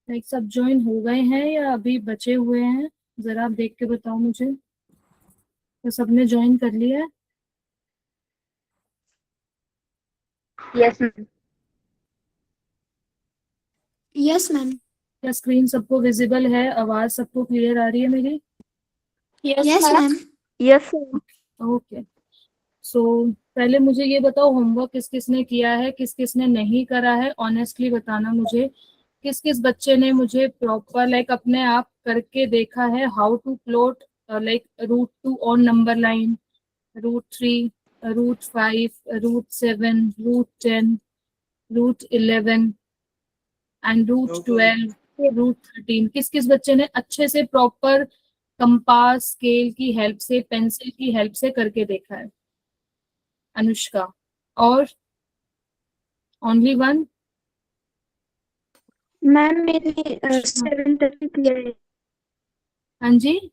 Like सब join हो गए हैं या अभी बचे हुए हैं? जरा आप देख के बताओ मुझे। तो सबने ज्वाइन कर लिया है? Yes ma'am. Yes ma'am. क्या स्क्रीन सबको विजिबल है? आवाज सबको क्लियर आ रही है मेरी? Yes ma'am. Yes ma'am. Okay. So पहले मुझे ये बताओ, होमवर्क किस किस ने किया है, किस किस ने नहीं करा है? ऑनेस्टली बताना मुझे। किस किस बच्चे ने मुझे प्रॉपर लाइक अपने आप करके देखा है? How to plot like root 2 on number line, root 3, root 5, root 7, root 10, root 11 and root 12, root 13। किस किस बच्चे ने अच्छे से प्रॉपर कंपास स्केल की हेल्प से, पेंसिल की हेल्प से करके देखा है? अनुष्का। और ओनली वन? मैम मैंने 7 तक ही किया है। हाँ जी।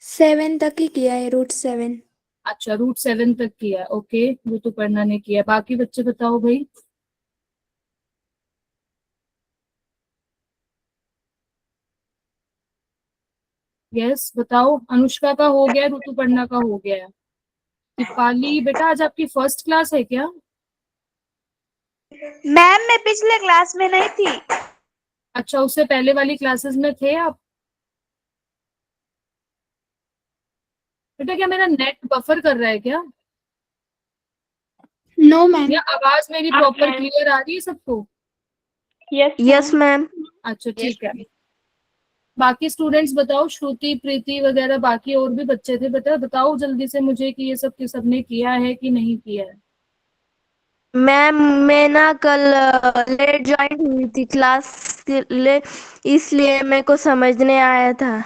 7 तक ही किया है, रूट 7। अच्छा, रूट 7 तक किया, ओके। ऋतुपर्णा ने किया। बाकी बच्चे बताओ भाई। यस बताओ। अनुष्का का हो गया, ऋतुपर्णा का हो गया है। दीपाली बेटा, आज आपकी फर्स्ट क्लास है क्या? मैम मैं पिछले क्लास में नहीं थी। अच्छा, उससे पहले वाली क्लासेस में थे आप? बेटा क्या मेरा नेट बफर कर रहा है क्या? No ma'am. या आवाज मेरी प्रॉपर क्लियर आ रही है सबको? Yes ma'am. अच्छा ठीक है। बाकी स्टूडेंट्स बताओ, श्रुति, प्रीति वगैरह, बाकी और भी बच्चे थे, बताओ जल्दी से मुझे कि ये सब कि सबने किया है कि नहीं किया है। मैम मैं ना कल लेट ज्वाइन हुई थी क्लास के लिए, इसलिए मेरे को समझने आया था।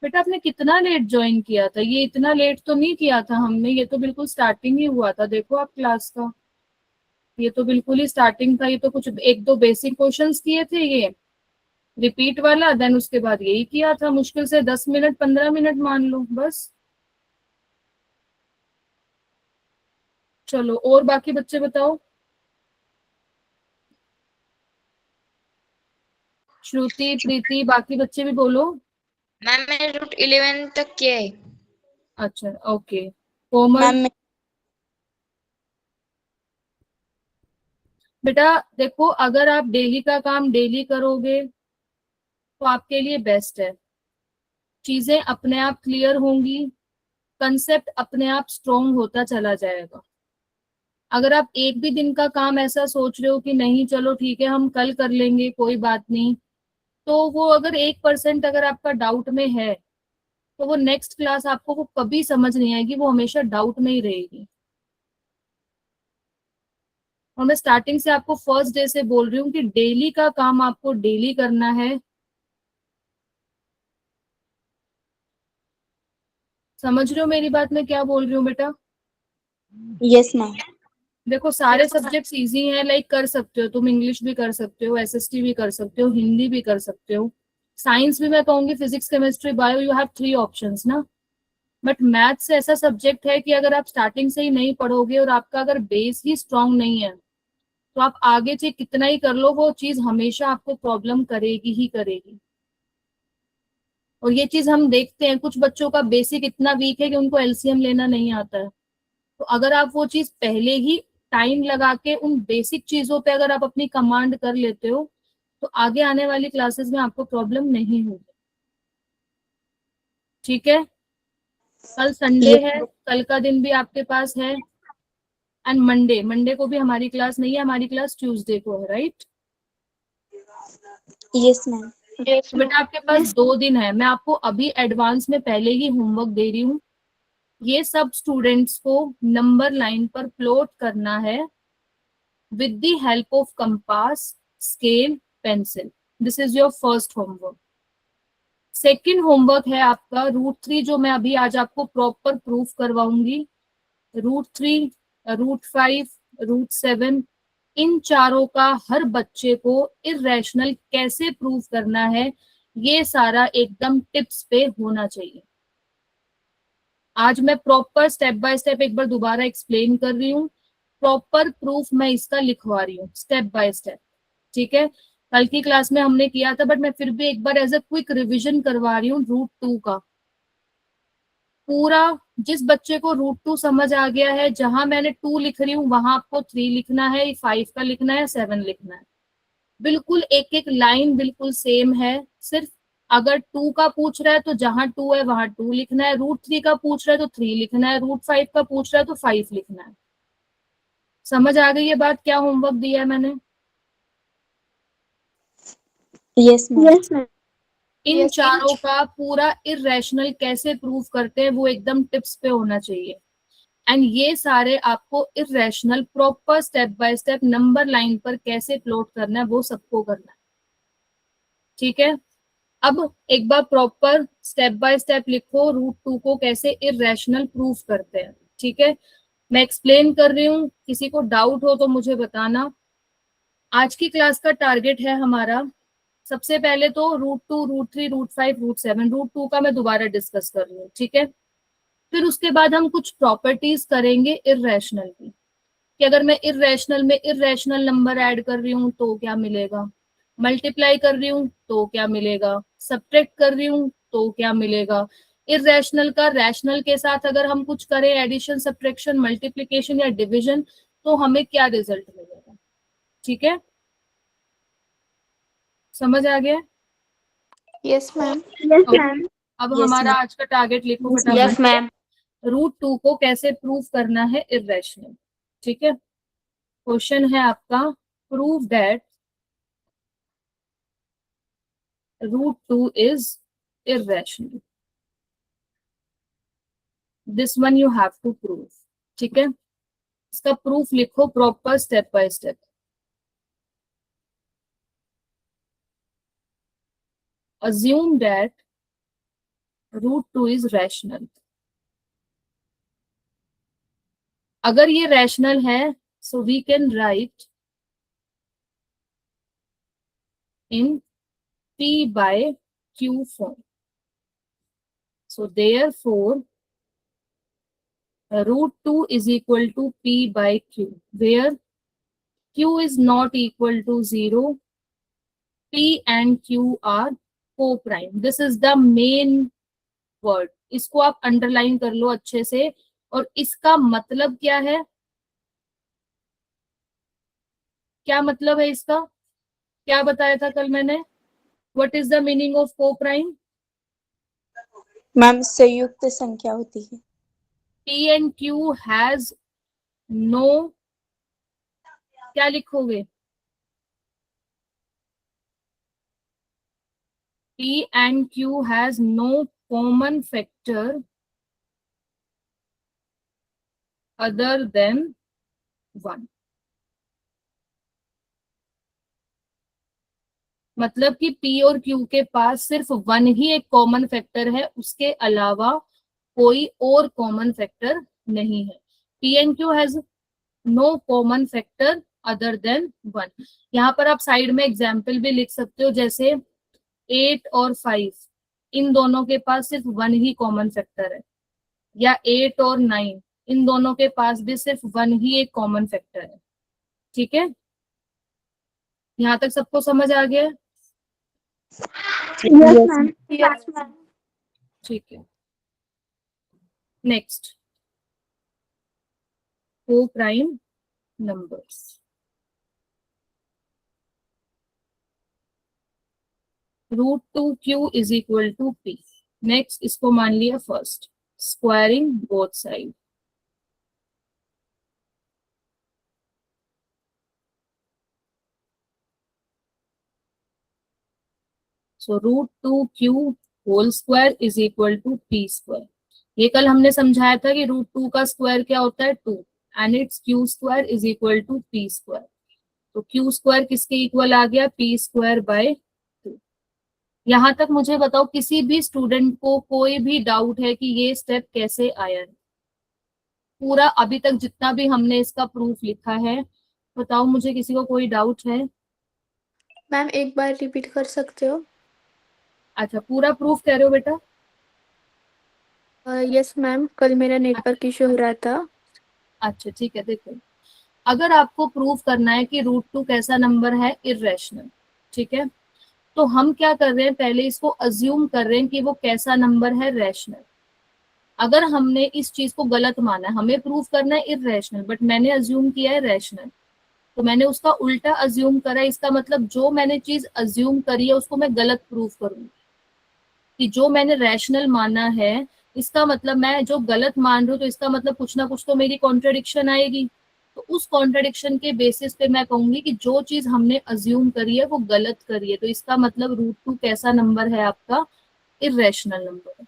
बेटा आपने कितना लेट ज्वाइन किया था? ये इतना लेट तो नहीं किया था हमने, ये तो बिल्कुल स्टार्टिंग ही हुआ था, देखो आप क्लास का। ये तो बिल्कुल ही स्टार्टिंग था। ये तो कुछ एक दो बेसिक क्वेश्चंस किए थे, ये रिपीट वाला, देन उसके बाद यही किया था। मुश्किल से 10 मिनट 15 मिनट मान लो बस। चलो और बाकी बच्चे बताओ। श्रुति, प्रीति, बाकी बच्चे भी बोलो। मैम मैंने रूट 11 तक किया है। अच्छा ओके। कोमल? मैम बेटा देखो, अगर आप डेली का काम डेली करोगे तो आपके लिए बेस्ट है। चीजें अपने आप क्लियर होंगी, कंसेप्ट अपने आप स्ट्रोंग होता चला जाएगा। अगर आप एक भी दिन का काम ऐसा सोच रहे हो कि नहीं चलो ठीक है हम कल कर लेंगे कोई बात नहीं, तो वो अगर 1% अगर आपका डाउट में है तो वो नेक्स्ट क्लास आपको वो कभी समझ नहीं आएगी, वो हमेशा डाउट में ही रहेगी। और मैं स्टार्टिंग से आपको फर्स्ट डे से बोल रही हूँ कि डेली का काम आपको डेली करना है। समझ रहे हो मेरी बात, मैं क्या बोल रही हूँ बेटा? Yes ma'am. देखो सारे सब्जेक्ट्स इजी हैं, लाइक कर सकते हो तुम, इंग्लिश भी कर सकते हो, एसएसटी भी कर सकते हो, हिंदी भी कर सकते हो, साइंस भी मैं कहूंगी, physics chemistry bio, you have 3 options ना। बट मैथ्स ऐसा सब्जेक्ट है कि अगर आप स्टार्टिंग से ही नहीं पढ़ोगे और आपका अगर बेस ही स्ट्रांग नहीं है तो आप आगे चाहे कितना ही कर लो वो चीज हमेशा आपको प्रॉब्लम करेगी ही करेगी। और ये चीज हम देखते हैं, कुछ बच्चों का बेसिक इतना वीक है कि उनको एलसीएम लेना नहीं आता है। तो अगर आप वो चीज पहले ही टाइम लगा के उन बेसिक चीजों पे अगर आप अपनी कमांड कर लेते हो तो आगे आने वाली क्लासेस में आपको प्रॉब्लम नहीं होगी। ठीक है? कल संडे है, कल का दिन भी आपके पास है। एंड मंडे, मंडे को भी हमारी क्लास नहीं है, हमारी क्लास ट्यूसडे को है, राइट? Yes ma'am. तो बेटा आपके पास यस। 2 दिन है, मैं आपको अभी एडवांस में पहले ही होमवर्क दे रही हूँ। ये सब स्टूडेंट्स को नंबर लाइन पर प्लॉट करना है with the help of compass, scale, pencil. This is your first homework. Second homework है आपका रूट 3, जो मैं अभी आज आपको प्रॉपर प्रूफ करवाऊंगी। रूट 3, रूट 5, रूट 7, इन चारों का हर बच्चे को इरेशनल कैसे प्रूफ करना है, ये सारा एकदम टिप्स पे होना चाहिए। आज मैं प्रॉपर स्टेप बाय स्टेप एक बार दोबारा एक्सप्लेन कर रही हूँ, प्रॉपर प्रूफ मैं इसका लिखवा रही हूँ स्टेप बाय स्टेप। ठीक है? कल की क्लास में हमने किया था, बट मैं फिर भी एक बार एज अ क्विक रिवीजन करवा रही हूँ रूट 2 का। पूरा जिस बच्चे को रूट 2 समझ आ गया है, जहां मैंने 2 लिख रही हूँ वहां आपको 3 लिखना है, 5 का लिखना है, 7 लिखना है। बिल्कुल एक एक लाइन बिल्कुल सेम है। सिर्फ अगर 2 का पूछ रहा है तो जहां 2 है वहां 2 लिखना है, रूट 3 का पूछ रहा है तो 3 लिखना है, रूट 5 का पूछ रहा है तो 5 लिखना है। समझ आ गई ये बात, क्या होमवर्क दिया है मैंने? Yes, ma'am. Yes ma'am. इन Yes, चारों का पूरा इरेशनल कैसे प्रूव करते हैं वो एकदम टिप्स पे होना चाहिए। एंड ये सारे आपको irrational proper step by step number line पर कैसे प्लॉट करना है वो सबको करना है। ठीक है, अब एक बार प्रॉपर स्टेप बाय स्टेप लिखो रूट 2 को कैसे इरेशनल प्रूफ करते हैं। ठीक है, मैं एक्सप्लेन कर रही हूँ, किसी को डाउट हो तो मुझे बताना। आज की क्लास का टारगेट है हमारा, सबसे पहले तो root 2, root 3, root 5, root 7, root 2 का मैं दोबारा डिस्कस कर रही हूँ। ठीक है, फिर उसके बाद हम कुछ प्रॉपर्टीज करेंगे इरेशनल की, कि अगर मैं इरेशनल में इरेशनल नंबर ऐड कर रही हूँ तो क्या मिलेगा, मल्टीप्लाई कर रही हूँ तो क्या मिलेगा, सब्ट्रैक्ट कर रही हूँ तो क्या मिलेगा, इरेशनल का रैशनल के साथ अगर हम कुछ करें, एडिशन, सब्ट्रैक्शन, मल्टीप्लिकेशन या डिवीजन, तो हमें क्या रिजल्ट मिलेगा। ठीक है, समझ आ गया? Yes ma'am. Okay. अब Yes, हमारा ma'am. आज का टारगेट लिखो यस फटाफट। मैम। रूट 2 को कैसे प्रूव करना है इरेशनल। ठीक है, क्वेश्चन है आपका, prove that root 2 is irrational. This one you have to prove. ठीक है, इसका प्रूफ लिखो proper step by step. assume that root 2 is rational. अगर ये रैशनल है so we can write in p by q form. So therefore root 2 is equal to p by q, where q is not equal to 0, p and q are co-prime. This is the main word. इसको आप underline कर लो अच्छे से। और इसका मतलब क्या है, क्या मतलब है इसका, क्या बताया था कल मैंने? What is the meaning of co-prime? Ma'am संयुक्त संख्या होती है। p and q has no, क्या लिखोगे? p and q has no common factor other than 1. मतलब कि p और q के पास सिर्फ 1 ही एक कॉमन फैक्टर है, उसके अलावा कोई और कॉमन फैक्टर नहीं है। p and q has no common factor other than 1। यहाँ पर आप साइड में एग्जाम्पल भी लिख सकते हो, जैसे 8 और 5, इन दोनों के पास सिर्फ 1 ही कॉमन फैक्टर है, या 8 और 9, इन दोनों के पास भी सिर्फ 1 ही एक कॉमन फैक्टर है। ठीक है, यहाँ तक सबको समझ आ गया? Yes ma'am. Yes ma'am. ठीक है, next, coprime numbers. Root 2q is equal to p। Next, इसको मान लिया first, squaring both side. So root 2q whole square is equal to p square. ये कल हमने समझाया था कि रूट 2 का स्क्वायर क्या होता है, 2, and it's q square is equal to p square. तो q स्क्वायर किसके इक्वल आ गया, p स्क्वायर बाय 2। यहाँ तक मुझे बताओ, किसी भी स्टूडेंट को कोई भी डाउट है कि ये स्टेप कैसे आया है? पूरा अभी तक जितना भी हमने इसका प्रूफ लिखा है, बताओ मुझे, किसी को कोई डाउट है? मैम एक बार रिपीट कर सकते हो? अच्छा, पूरा प्रूफ कह रहे हो बेटा? यस मैम, कल मेरा नेटवर्क इशू हो रहा था। अच्छा ठीक है, देखो, अगर आपको प्रूफ करना है कि रूट 2 कैसा नंबर है, इरेशनल, ठीक है, तो हम क्या कर रहे हैं, पहले इसको अज्यूम कर रहे हैं कि वो कैसा नंबर है, रैशनल। अगर हमने इस चीज को गलत माना है, हमें प्रूव करना है इररेशनल, बट मैंने अज्यूम किया है रैशनल, तो मैंने उसका उल्टा अज्यूम करा, इसका मतलब जो मैंने चीज अज्यूम करी है उसको मैं गलत प्रूव करूंगी। कि जो मैंने रैशनल माना है, इसका मतलब मैं जो गलत मान रही हूँ, तो इसका मतलब कुछ ना कुछ तो मेरी कॉन्ट्रडिक्शन आएगी। तो उस कॉन्ट्रडिक्शन के बेसिस पे मैं कहूंगी कि जो चीज हमने अज्यूम करी है वो गलत करी है, तो इसका मतलब √2 कैसा नंबर है आपका, इररेशनल नंबर है।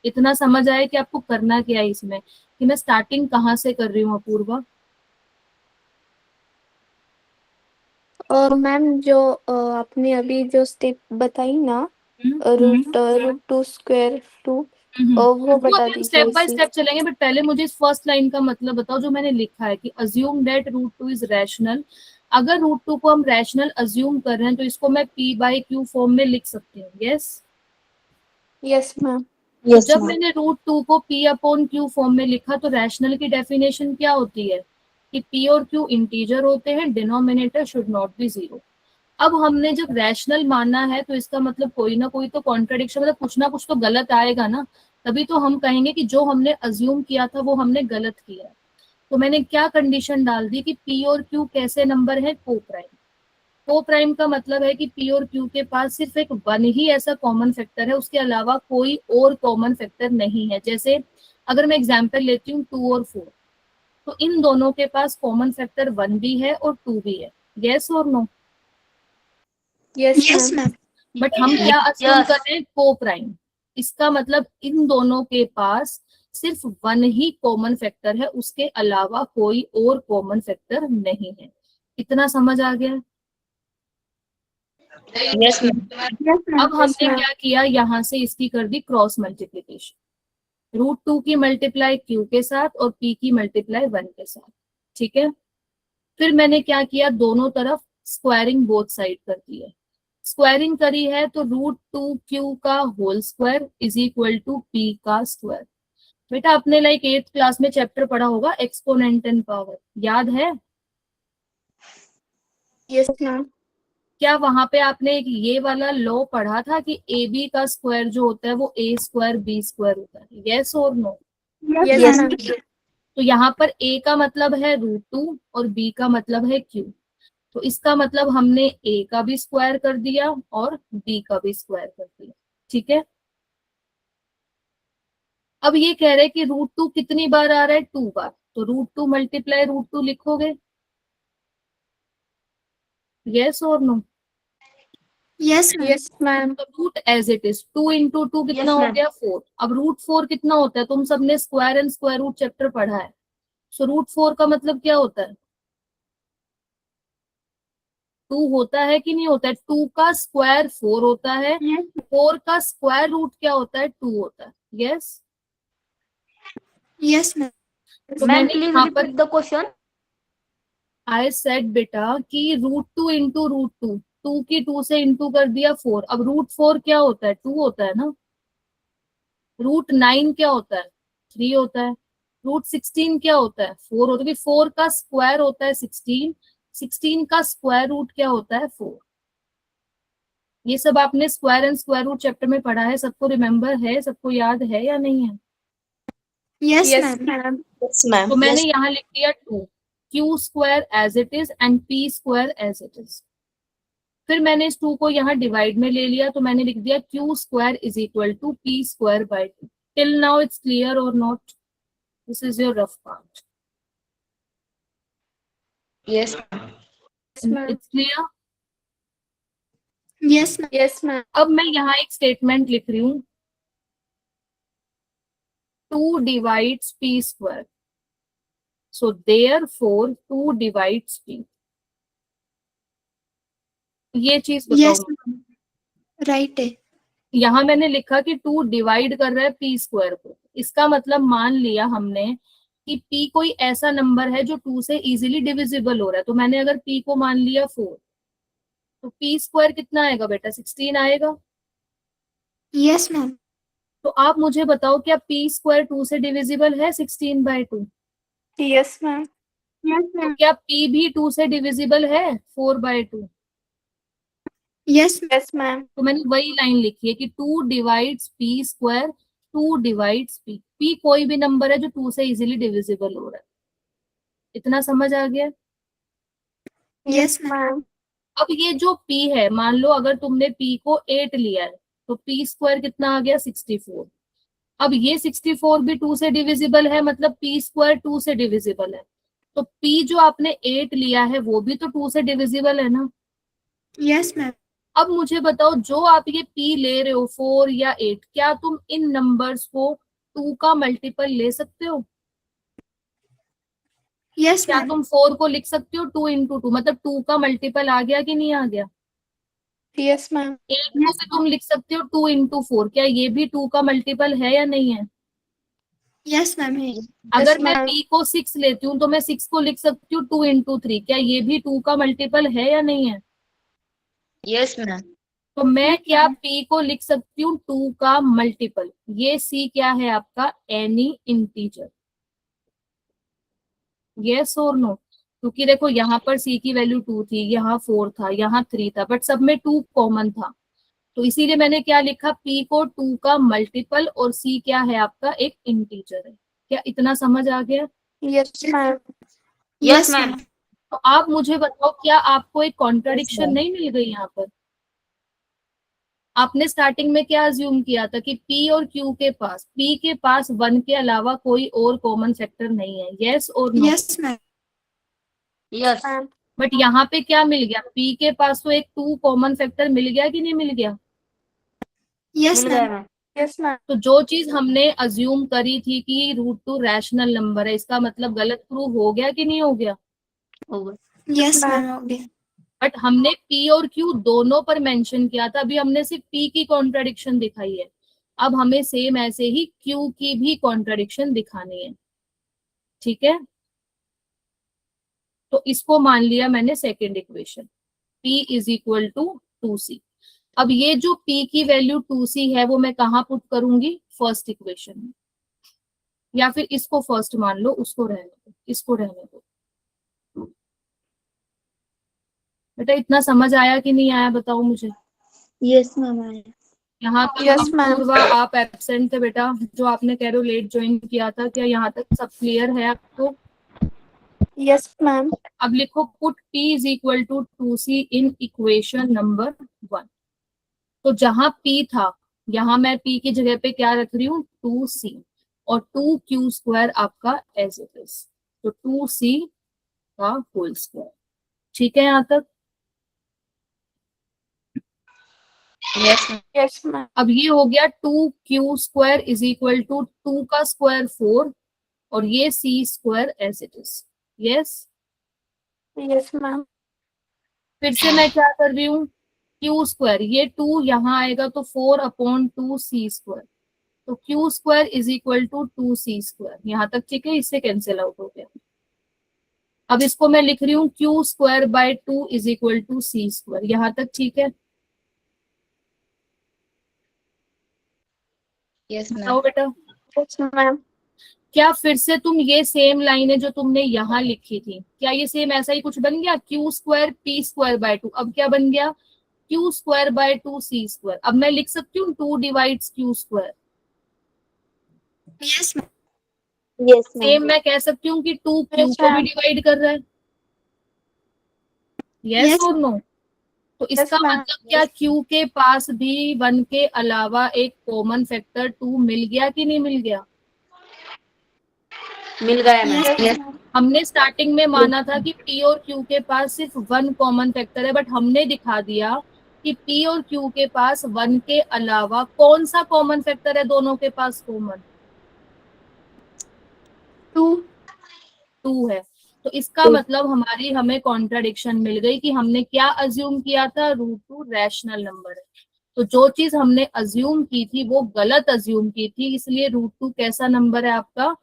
इतना समझ आया कि आपको करना क्या है इसमें, कि मैं स्टार्टिंग कहाँ से कर रही हूँ अपूर्वा। और मैम जो आपने अभी जो स्टेप बताई ना, √2² वो बता अभी हम दीजिए स्टेप बाय इसी। स्टेप चलेंगे, बट पहले मुझे इस फर्स्ट लाइन का मतलब बताओ जो मैंने लिखा है, कि अज्यूम दैट √2 इज रैशनल। अगर √2 को हम रैशनल अज्यूम कर रहे हैं तो इसको मैं p/q फॉर्म में लिख सकती हूँ, यस। Yes ma'am. तो यस जब मैम। मैंने √2 को p/q फॉर्म में लिखा, तो रैशनल की डेफिनेशन क्या होती है, कि p और q इंटीजर होते हैं, डिनोमिनेटर शुड नॉट बी 0। अब हमने जब रैशनल माना है तो इसका मतलब कोई ना कोई तो कॉन्ट्रडिक्शन, मतलब कुछ ना कुछ तो गलत आएगा ना, तभी तो हम कहेंगे कि जो हमने अज्यूम किया था वो हमने गलत किया। तो मैंने क्या कंडीशन डाल दी कि p और q कैसे नंबर है, को प्राइम। को प्राइम का मतलब है कि p और q के पास सिर्फ एक 1 ही ऐसा कॉमन फैक्टर है, उसके अलावा कोई और कॉमन फैक्टर नहीं है। जैसे अगर मैं एग्जांपल लेती हूँ 2 और 4, तो इन दोनों के पास कॉमन फैक्टर 1 भी है और 2 भी है, यस और नो। Yes ma'am. बट हम क्या अज्यूम कर रहे हैं, को प्राइम। इसका मतलब इन दोनों के पास सिर्फ 1 ही कॉमन फैक्टर है, उसके अलावा कोई और कॉमन फैक्टर नहीं है। इतना समझ आ गया। Yes ma'am. अब हमने क्या किया, यहाँ से इसकी कर दी क्रॉस मल्टीप्लीकेशन, √2 की मल्टीप्लाई q के साथ और p की मल्टीप्लाई 1 के साथ, ठीक है। फिर मैंने क्या किया, दोनों तरफ स्क्वायरिंग बोथ साइड कर दी है। स्क्वायरिंग करी है तो √2q का whole square is equal to p का स्क्वायर। बेटा आपने लाइक 8th क्लास में चैप्टर पढ़ा होगा एक्सपोनेंट एंड पावर, याद है? Yes ma'am. क्या वहां पे आपने एक ये वाला लॉ पढ़ा था कि ab का स्क्वायर जो होता है वो a² b² होता है, यस और नो? Yes ma'am. तो यहाँ पर a का मतलब है √2 और b का मतलब है q। तो इसका मतलब हमने a का भी स्क्वायर कर दिया और b का भी स्क्वायर कर दिया, ठीक है। अब ये कह रहे हैं कि √2 कितनी बार आ रहा है, 2 बार, तो √2 मल्टीप्लाई √2 लिखोगे, यस और नो? Yes ma'am. तो रूट एज इट इज, 2 × 2 कितना हो गया, 4। अब √4 कितना होता है, तुम सबने square and square root chapter पढ़ा है। सो √4 का मतलब क्या होता है, 2 होता है कि नहीं होता है, 2 का स्क्वायर 4 होता है, 4 का स्क्वायर रूट क्या होता है, 2 होता है, यस। Yes ma'am. तो मैम मैंने प्लीज यहाँ पर repeat the question. I said बेटा कि √2 × √2, 2 की 2 से इंटू कर दिया 4। अब √4 क्या होता है, 2 होता है ना। √9 क्या होता है, 3 होता है। √16 क्या होता है, 4 होता है, 4 का स्क्वायर होता है 16, 16 का स्क्वायर रूट क्या होता है, 4। ये सब आपने square and square root chapter में पढ़ा है, सबको रिमेम्बर है, सबको याद है या नहीं है? Yes ma'am. Yes ma'am. तो मैंने यहाँ लिख दिया 2, q² as it is and p² as it is. फिर मैंने इस 2 को यहाँ डिवाइड में ले लिया, तो मैंने लिख दिया q² is equal to p²/2। Till now it's clear और not? This is your rough part. Yes it's clear? Yes ma'am. अब मैं यहाँ एक स्टेटमेंट लिख रही हूँ, 2 divides p², so therefore 2 divides p। ये चीज यस बताओ। मैम। राइट है। यहाँ मैंने लिखा कि 2 डिवाइड कर रहा है p² को, इसका मतलब मान लिया हमने कि p कोई ऐसा नंबर है जो 2 से इजीली डिविजिबल हो रहा है। तो मैंने अगर p को मान लिया 4, तो p² कितना आएगा बेटा, 16 आएगा। Yes ma'am. तो आप मुझे बताओ क्या p² 2 से डिविजिबल है 16/2? Yes ma'am. तो क्या p भी 2 से डिविजिबल है 4/2? Yes yes ma'am. तो मैंने वही लाइन लिखी है कि 2 divides P square, 2 divides P. P कोई भी नंबर है जो 2 से इजीली डिविजिबल हो रहा है। इतना समझ आ गया? Yes ma'am. अब ये जो p है, मान लो अगर तुमने p को 8 लिया है तो p स्क्वायर कितना आ गया 64। अब ये 64 भी 2 से डिविजिबल है, मतलब p स्क्वायर 2 से डिविजिबल है। तो p जो आपने 8 लिया है वो भी तो 2 से डिविजिबल है ना। Yes ma'am. अब मुझे बताओ, जो आप ये p ले रहे हो 4 या 8, क्या तुम इन नंबर्स को 2 का मल्टीपल ले सकते हो? यस क्या मैम। तुम 4 को लिख सकते हो 2 इंटू 2, मतलब 2 का मल्टीपल आ गया कि नहीं आ गया? Yes ma'am. 8 को भी तुम लिख सकते हो 2 इंटू 4, क्या ये भी 2 का मल्टीपल है या नहीं है? यस मैम है। अगर Yes, मैं ma'am. p को 6 लेती हूँ तो मैं 6 को लिख सकती हूँ 2 इंटू 3, क्या ये भी 2 का मल्टीपल है या नहीं है? Yes ma'am. तो मैं क्या p को लिख सकती हूँ 2 का मल्टीपल। ये c क्या है आपका? Any integer. यस और नो? क्योंकि देखो यहाँ पर c की वैल्यू 2 थी, यहाँ 4 था, यहाँ 3 था, बट सब में 2 कॉमन था। तो इसीलिए मैंने क्या लिखा, p को 2 का मल्टीपल, और c क्या है आपका? एक इंटीजर है। क्या इतना समझ आ गया? Yes, ma'am. Yes ma'am. तो आप मुझे बताओ, क्या आपको एक कॉन्ट्राडिक्शन ma'am. नहीं मिल गई यहाँ पर? आपने स्टार्टिंग में क्या अज्यूम किया था कि p और q के पास, p के पास 1 के अलावा कोई और कॉमन फैक्टर नहीं है। यस और no? Yes, ma'am. Yes. Ma'am. But यहाँ पे क्या मिल गया, p के पास तो एक 2 कॉमन फैक्टर मिल गया कि नहीं मिल गया? Yes, मिल गया ma'am. मैम। Yes, ma'am. तो जो चीज हमने अज्यूम करी थी कि √2 रैशनल नंबर है, इसका मतलब गलत प्रूव हो गया कि नहीं हो गया? हो गया। Yes, ma'am. हो गया। बट हमने p और q दोनों पर मेंशन किया था, अभी हमने सिर्फ p की कॉन्ट्राडिक्शन दिखाई है। अब हमें सेम ऐसे ही q की भी कॉन्ट्राडिक्शन दिखानी है। ठीक है, तो इसको मान लिया मैंने second equation, p is equal to 2c। अब ये जो p की वैल्यू 2c है वो मैं कहाँ पुट करूंगी? फर्स्ट इक्वेशन में। या फिर इसको फर्स्ट मान लो, उसको रहने दो, इसको रहने दो। बेटा इतना समझ आया कि नहीं आया, बताओ मुझे। यस मैम आया। यहाँ तक Yes, अब ma'am. पूर्वा आप एब्सेंट थे बेटा, जो आपने कह रहे हो लेट ज्वाइन किया था, क्या यहाँ तक सब क्लियर है आपको? Yes, ma'am. अब लिखो put p is equal to 2c in equation number 1। तो जहां p था, यहाँ मैं p की जगह पे क्या रख रही हूँ? 2c, और 2q स्क्वायर आपका एज इट इज, तो 2c का होल स्क्वायर। ठीक है यहाँ तक? Yes ma'am. Yes, ma'am. अब ये हो गया 2q square is equal to 2 का स्क्वायर 4, और ये c square as it is. Yes, Yes, ma'am. फिर से मैं क्या कर रही हूँ? q स्क्वायर, ये 2 यहाँ आएगा तो 4/2 c स्क्वायर, तो q square is equal to 2c square. यहाँ तक ठीक है, इससे कैंसिल आउट हो गया। अब इसको मैं लिख रही हूँ q square by 2 is equal to c square. यहाँ तक ठीक है? Yes ma'am. बताओ बेटा, Yes, ma'am. क्या फिर से तुम ये सेम लाइन है जो तुमने यहाँ लिखी थी, क्या ये सेम ऐसा ही कुछ बन गया? q square p square by 2, अब क्या बन गया? q square by 2 c square. अब मैं लिख सकती हूँ 2 divides q square. Yes, ma'am. Yes same ma'am. मैं कह सकती हूँ कि 2 q Yes, को भी ma'am. डिवाइड कर रहा है। Yes Yes. और नो? तो इसका Yes, ma'am. मतलब क्या q के पास भी 1 के अलावा एक कॉमन फैक्टर 2 मिल गया कि नहीं मिल गया? मिल गया मैम। Yes, yes. ma'am. हमने स्टार्टिंग में माना था कि p और q के पास सिर्फ 1 कॉमन फैक्टर है, बट हमने दिखा दिया कि p और q के पास 1 के अलावा कौन सा कॉमन फैक्टर है दोनों के पास कॉमन? 2. 2 है। तो इसका मतलब हमारी हमें कॉन्ट्राडिक्शन मिल गई कि हमने क्या अज्यूम किया था? √2 रैशनल नंबर है। तो जो चीज हमने अज्यूम की थी वो गलत अज्यूम की थी, इसलिए √2 कैसा नंबर है आपका?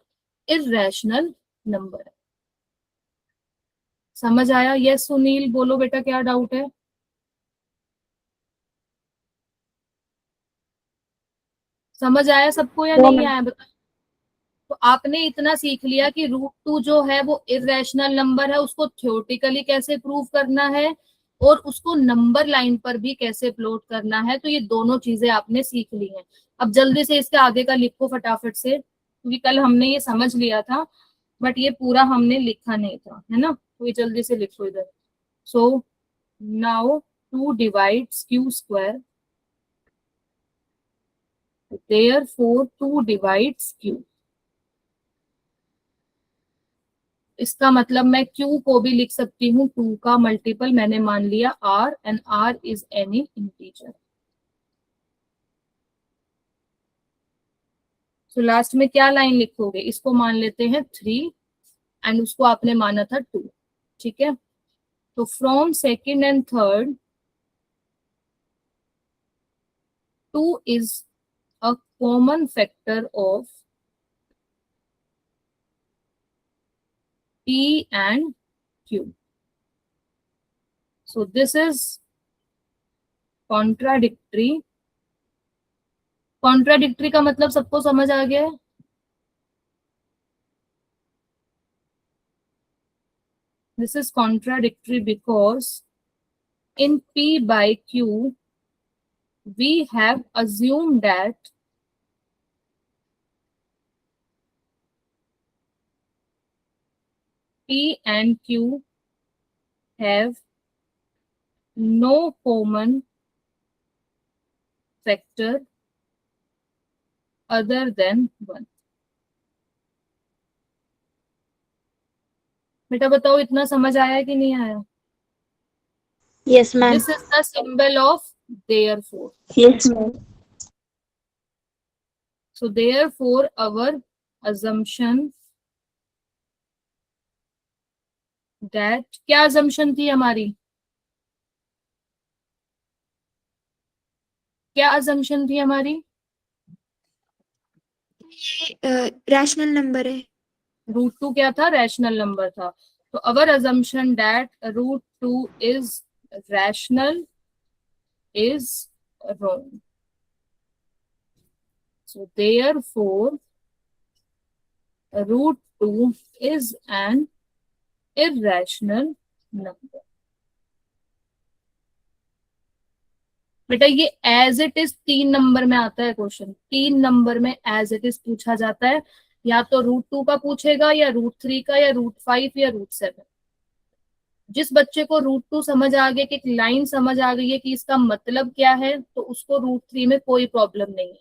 इर्रेशनल नंबर है। समझ आया? यस सुनील बोलो बेटा, क्या डाउट है? समझ आया सबको या नहीं आया बताओ? तो आपने इतना सीख लिया कि √2 जो है वो इर्रेशनल नंबर है, उसको थ्योरेटिकली कैसे प्रूव करना है, और उसको नंबर लाइन पर भी कैसे प्लॉट करना है। तो ये दोनों चीजें आपने सीख ली हैं। अब जल्दी से इसके आगे का लिखो फटाफट से, क्योंकि कल हमने ये समझ लिया था बट ये पूरा हमने लिखा नहीं था, है ना। तो ये जल्दी से लिखो इधर। So now 2 divides q square, therefore 2 divides q। इसका मतलब मैं q को भी लिख सकती हूँ 2 का मल्टीपल, मैंने मान लिया r, and r is any integer. तो लास्ट में क्या लाइन लिखोगे, इसको मान लेते हैं 3 एंड उसको आपने माना था 2, ठीक है। तो from second and third 2 is a common factor of P and Q. So this is contradictory. Contradictory का मतलब सबको समझ आ गया है। This is contradictory because in P by Q we have assumed that P and Q have no common factor other than 1। बेटा बताओ इतना समझ आया कि नहीं आया। Yes, ma'am. This is the symbol of therefore. Yes, ma'am. So therefore our assumption that, क्या assumption थी हमारी, क्या assumption थी हमारी, रैशनल नंबर है। √2 क्या था, रैशनल नंबर था। तो our assumption that √2 is rational is wrong. So therefore √2 is an irrational number। बेटा ये एज इट इज 3 नंबर में आता है क्वेश्चन, 3 नंबर में एज इट इज पूछा जाता है। या तो √2 का पूछेगा, या √3 का, या √5, या √7। जिस बच्चे को √2 समझ आ गया, कि एक लाइन समझ आ गई है कि इसका मतलब क्या है, तो उसको √3 में कोई प्रॉब्लम नहीं है।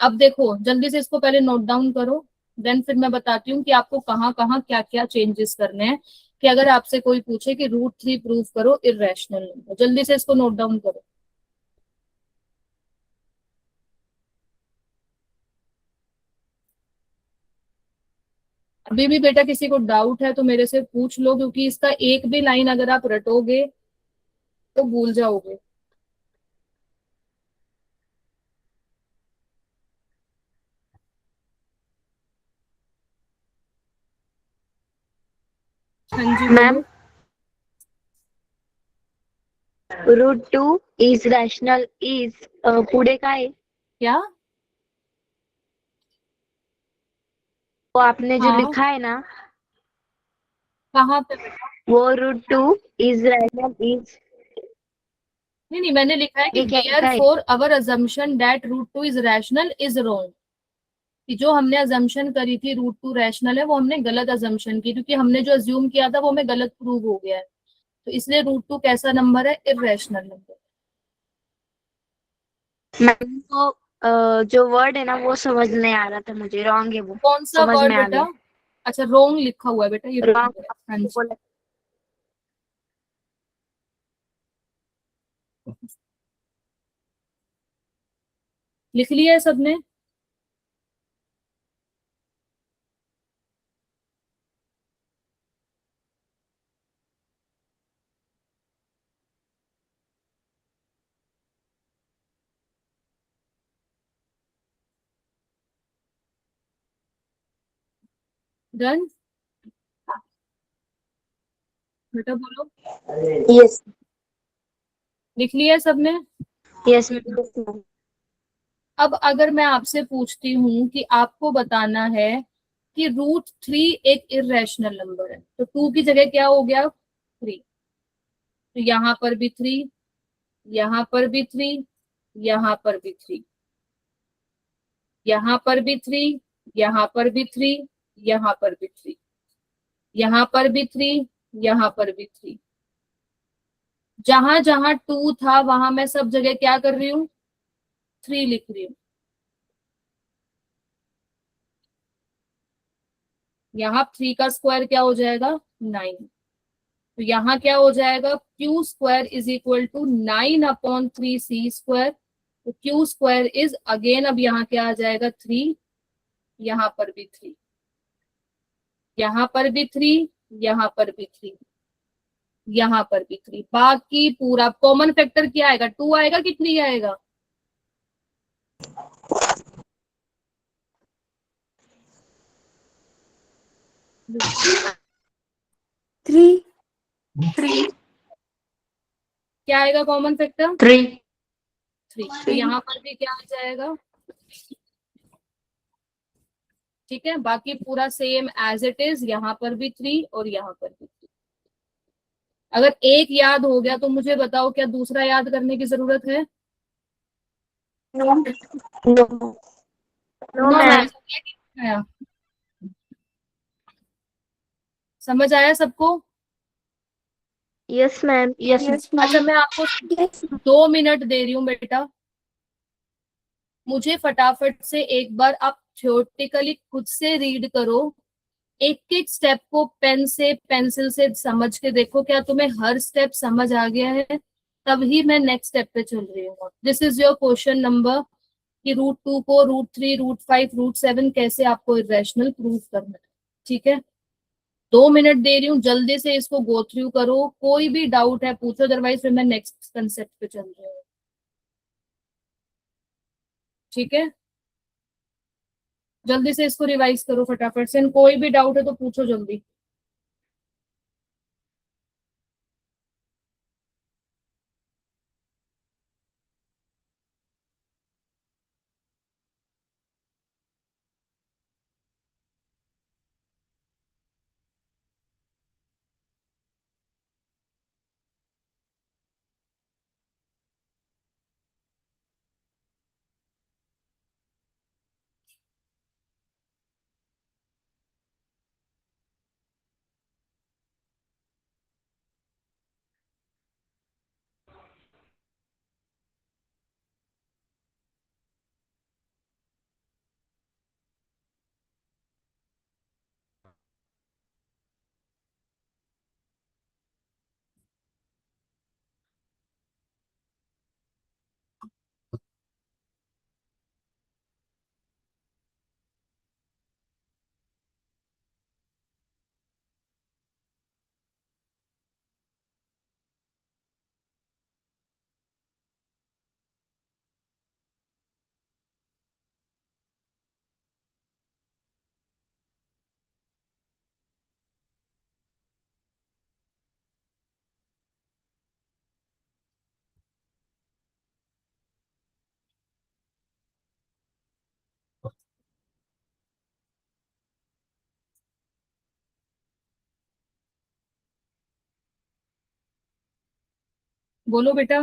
अब देखो जल्दी से इसको पहले नोट डाउन करो, देन फिर मैं बताती हूँ कि आपको कहाँ कहाँ क्या क्या चेंजेस करने हैं। कि अगर आपसे कोई पूछे कि √3 प्रूव करो इर्रेशनल नंबर, जल्दी से इसको नोट डाउन करो। अभी भी बेटा किसी को डाउट है तो मेरे से पूछ लो, क्योंकि इसका एक भी लाइन अगर आप रटोगे तो भूल जाओगे। हाँ जी Ma'am, बोलो। √2 is rational is पुढे काय आहे? क्या? वो आपने जो हाँ, लिखा है ना, कहाँ पे बेटा? वो √2 is rational is, नहीं नहीं, मैंने लिखा है कि ये क्या लिखा है? therefore our assumption that √2 is rational is wrong। कि जो हमने अजम्पशन करी थी √2 रैशनल है, वो हमने गलत अजम्पशन की, क्योंकि हमने जो अज्यूम किया था वो हमें गलत प्रूव हो गया है। तो इसलिए √2 कैसा नंबर है, इर्रेशनल नंबर। मैम को जो वर्ड है ना वो समझ नहीं आ रहा था मुझे, रॉन्ग है वो, कौन सा समझ वर्ड में आ बेटा? गया। अच्छा रोंग लिखा हुआ है बेटा, ये रॉन्ग wrong है। हाँ जी, बोला। लिख लिया है सबने? डन बेटा, बोलो। यस लिख लिया है सबने? Yes ma'am. अब अगर मैं आपसे पूछती हूँ कि आपको बताना है कि √3 एक इर्रेशनल नंबर है, तो 2 की जगह क्या हो गया, 3। तो यहाँ पर भी 3, यहाँ पर भी 3, यहाँ पर भी 3, यहाँ पर भी 3, यहाँ पर भी 3, यहाँ पर भी 3, यहाँ पर भी 3, यहाँ पर भी 3। जहां जहां 2 था वहां मैं सब जगह क्या कर रही हूँ, 3 लिख रही हूँ। यहाँ 3 का स्क्वायर क्या हो जाएगा, 9। तो यहाँ क्या हो जाएगा, Q square is equal to 9/3 c square. तो क्यू स्क्वायर इज अगेन, अब यहाँ क्या आ जाएगा, 3, यहाँ पर भी 3, यहाँ पर भी 3, यहाँ पर भी 3, यहाँ पर भी 3। बाकी पूरा कॉमन फैक्टर क्या आएगा, 2 आएगा कि 3 आएगा, थ्री। क्या आएगा कॉमन फैक्टर, 3 3। तो यहाँ पर भी क्या आ जाएगा, ठीक है। बाकी पूरा सेम एज इट इज, यहाँ पर भी 3 और यहाँ पर भी 3। अगर एक याद हो गया तो मुझे बताओ, क्या दूसरा याद करने की जरूरत है। नो। नो समझ मैम। आया, समझ आया सबको। Yes ma'am. यस यस अच्छा मैम। मैं आपको 2 मिनट दे रही हूँ बेटा, मुझे फटाफट से एक बार आप थ्योरेटिकली खुद से रीड करो, एक एक स्टेप को पेन से पेंसिल से समझ के देखो, क्या तुम्हें हर स्टेप समझ आ गया है, तभी मैं नेक्स्ट स्टेप पे चल रही हूँ। This is your question number, कि √2 को √3 √5 √7 कैसे आपको इरेशनल प्रूव करना है, ठीक है। 2 मिनट दे रही हूँ, जल्दी से इसको गो थ्रू करो, कोई भी डाउट है पूछो, अदरवाइज फिर मैं नेक्स्ट कंसेप्ट पे चल रही हूँ, ठीक है। जल्दी से इसको रिवाइज करो फटाफट से, कोई भी डाउट है तो पूछो जल्दी। बोलो बेटा।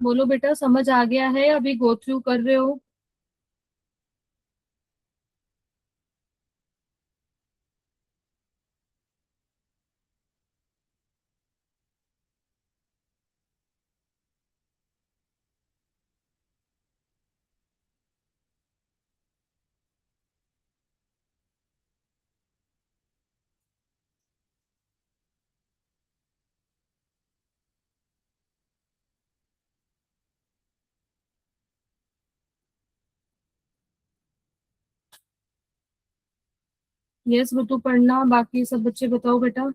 बोलो बेटा, समझ आ गया है, अभी गो थ्रू कर रहे हो। यस ऋतु पढ़ना, बाकी सब बच्चे बताओ बेटा।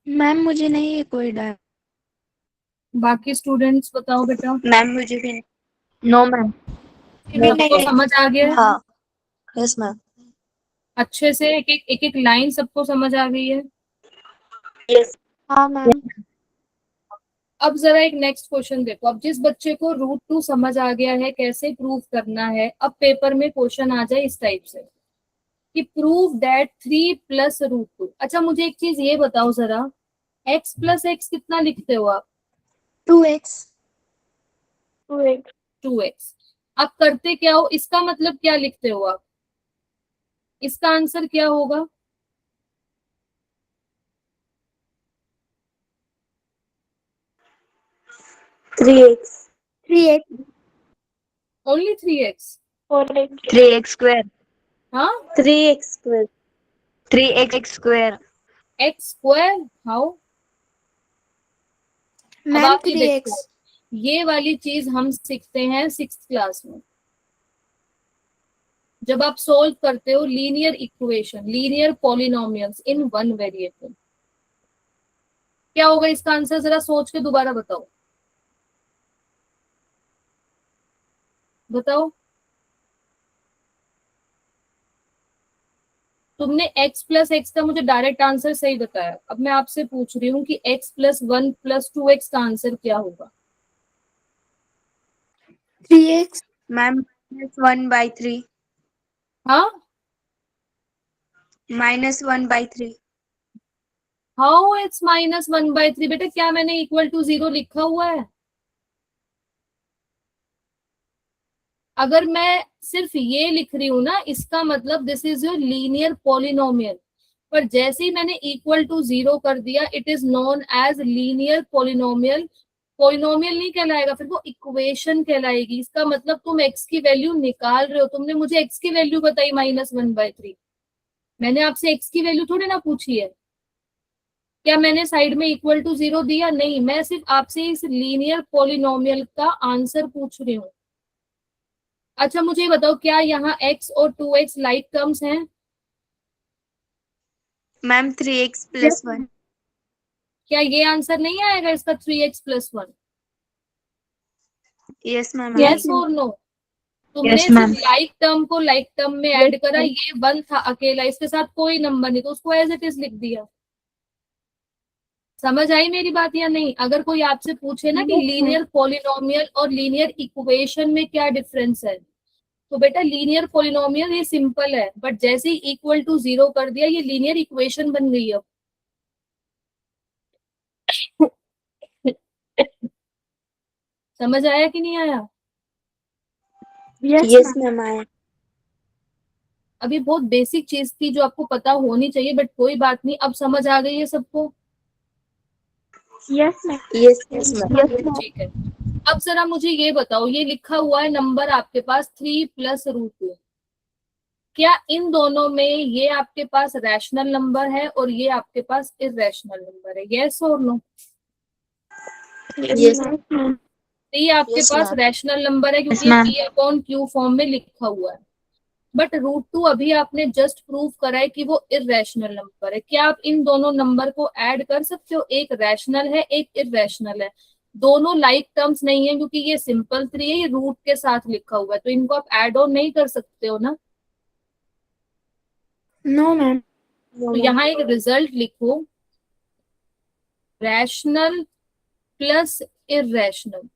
मैम मुझे नहीं है कोई डाउट। बाकी स्टूडेंट्स बताओ बेटा, मैम मुझे भी नो मैम। सबको समझ आ गया है? हाँ यस मैम। अच्छे से एक एक लाइन सबको समझ आ गई है? यस। हाँ मैम। अब जरा एक नेक्स्ट क्वेश्चन देखो। अब जिस बच्चे को रूट टू समझ आ गया है कैसे प्रूव करना है, अब पेपर में क्वेश्चन आ जाए इस टाइप से कि प्रूव दैट 3 + √2। अच्छा मुझे एक चीज ये बताओ जरा, x + x कितना लिखते हो आप? 2x। 2x। आप करते क्या हो, इसका मतलब क्या लिखते हो आप? इसका आंसर क्या होगा? 3x। 3x। Only 3x? 3x square. हाँ, 3x square. 3x square. x square how? अब मैम आप ये 3x। देखो, ये वाली चीज हम सीखते हैं 6th क्लास में, जब आप सोल्व करते हो linear equation, linear polynomials in one variable. क्या होगा इसका आंसर, जरा सोच के दोबारा बताओ, बताओ। तुमने x + x का मुझे डायरेक्ट आंसर सही बताया, अब मैं आपसे पूछ रही हूँ कि x + 1 + 2x का आंसर क्या होगा? 3x। मैम -1/3। हाँ, -1/3। How it's -1/3? बेटा क्या मैंने = 0 लिखा हुआ है? अगर मैं सिर्फ ये लिख रही हूँ ना, इसका मतलब this is your linear polynomial. पर जैसे ही मैंने =0 कर दिया, it is known as linear polynomial. Polynomial नहीं कहलाएगा, फिर वो इक्वेशन कहलाएगी। इसका मतलब तुम x की वैल्यू निकाल रहे हो। तुमने मुझे x की वैल्यू बताई -1/3, मैंने आपसे x की वैल्यू थोड़ी ना पूछी है। क्या मैंने साइड में =0 दिया? नहीं, मैं सिर्फ आपसे इस लीनियर पॉलिनोमियल का आंसर पूछ रही हूँ। अच्छा मुझे ये बताओ, क्या यहाँ x और 2x लाइक टर्म्स हैं? Ma'am 3x + 1। क्या ये आंसर नहीं आएगा इसका 3x + 1? Yes ma'am. यस और नो? तुमने यस सिर्फ मैम। लाइक टर्म को लाइक टर्म में ऐड करा, ये 1 था अकेला, इसके साथ कोई नंबर नहीं, तो उसको एज इट इज लिख दिया। समझ आई मेरी बात या नहीं? अगर कोई आपसे पूछे ना कि लीनियर पॉलिनोमियल और लीनियर इक्वेशन में क्या डिफरेंस है, तो बेटा लीनियर पॉलिनोमियल ये सिंपल है, बट जैसे ही =0 कर दिया ये लीनियर इक्वेशन बन गई अब। समझ आया कि नहीं आया? यस मैम आया। अभी बहुत बेसिक चीज थी जो आपको पता होनी चाहिए, बट कोई बात नहीं, अब समझ आ गई है सबको? Yes ma'am. Yes ma'am. ठीक है। अब जरा मुझे ये बताओ, ये लिखा हुआ है नंबर आपके पास 3 + √2, क्या इन दोनों में ये आपके पास रैशनल नंबर है और ये आपके पास इररेशनल नंबर है? यस और नो? यस। ये आपके Yes, पास ma'am. रैशनल नंबर है Yes, क्योंकि ये ma'am. P/Q फॉर्म में लिखा हुआ है। बट √2 अभी आपने जस्ट प्रूव करा है कि वो इररेशनल नंबर है। क्या आप इन दोनों नंबर को ऐड कर सकते हो? एक रैशनल है, एक इररेशनल है, दोनों लाइक टर्म्स नहीं है क्योंकि ये सिंपल 3 है, ये रूट के साथ लिखा हुआ है, तो इनको आप ऐड ऑन नहीं कर सकते हो ना। No ma'am. तो यहाँ एक रिजल्ट लिखो, रैशनल प्लस इररेशनल,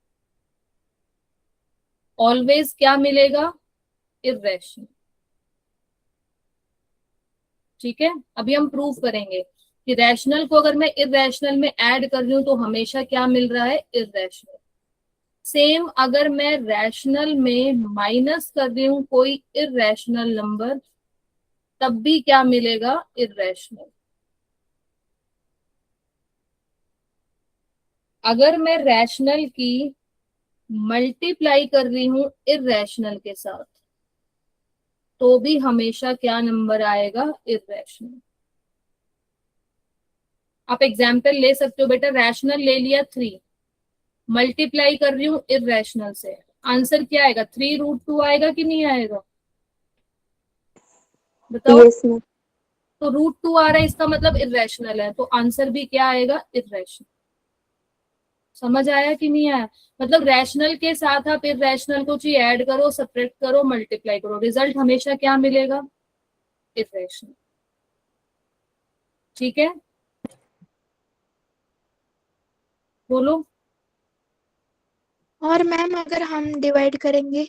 ऑलवेज क्या मिलेगा? इररेशनल। ठीक है, अभी हम प्रूव करेंगे कि रैशनल को अगर मैं इररेशनल में ऐड कर रही हूँ तो हमेशा क्या मिल रहा है? इररेशनल। सेम अगर मैं रैशनल में माइनस कर रही हूँ कोई इररेशनल नंबर, तब भी क्या मिलेगा? इररेशनल। अगर मैं रैशनल की मल्टीप्लाई कर रही हूँ इररेशनल के साथ, तो भी हमेशा क्या नंबर आएगा? इररेशनल। आप एग्जाम्पल ले सकते हो बेटा, रैशनल ले लिया 3, मल्टीप्लाई कर रही हूँ इररेशनल से, आंसर क्या आएगा? 3 √2 आएगा कि नहीं आएगा? बताओ। Yes ma'am. तो √2 आ रहा है, इसका मतलब इरेशनल है, तो आंसर भी क्या आएगा? इरेशनल। समझ आया कि नहीं आया? मतलब रैशनल के साथ आप इरेशनल को चाहिए ऐड करो, सब्ट्रैक्ट करो, मल्टीप्लाई करो, रिजल्ट हमेशा क्या मिलेगा? इरेशनल। ठीक है, बोलो। और मैम अगर हम डिवाइड करेंगे?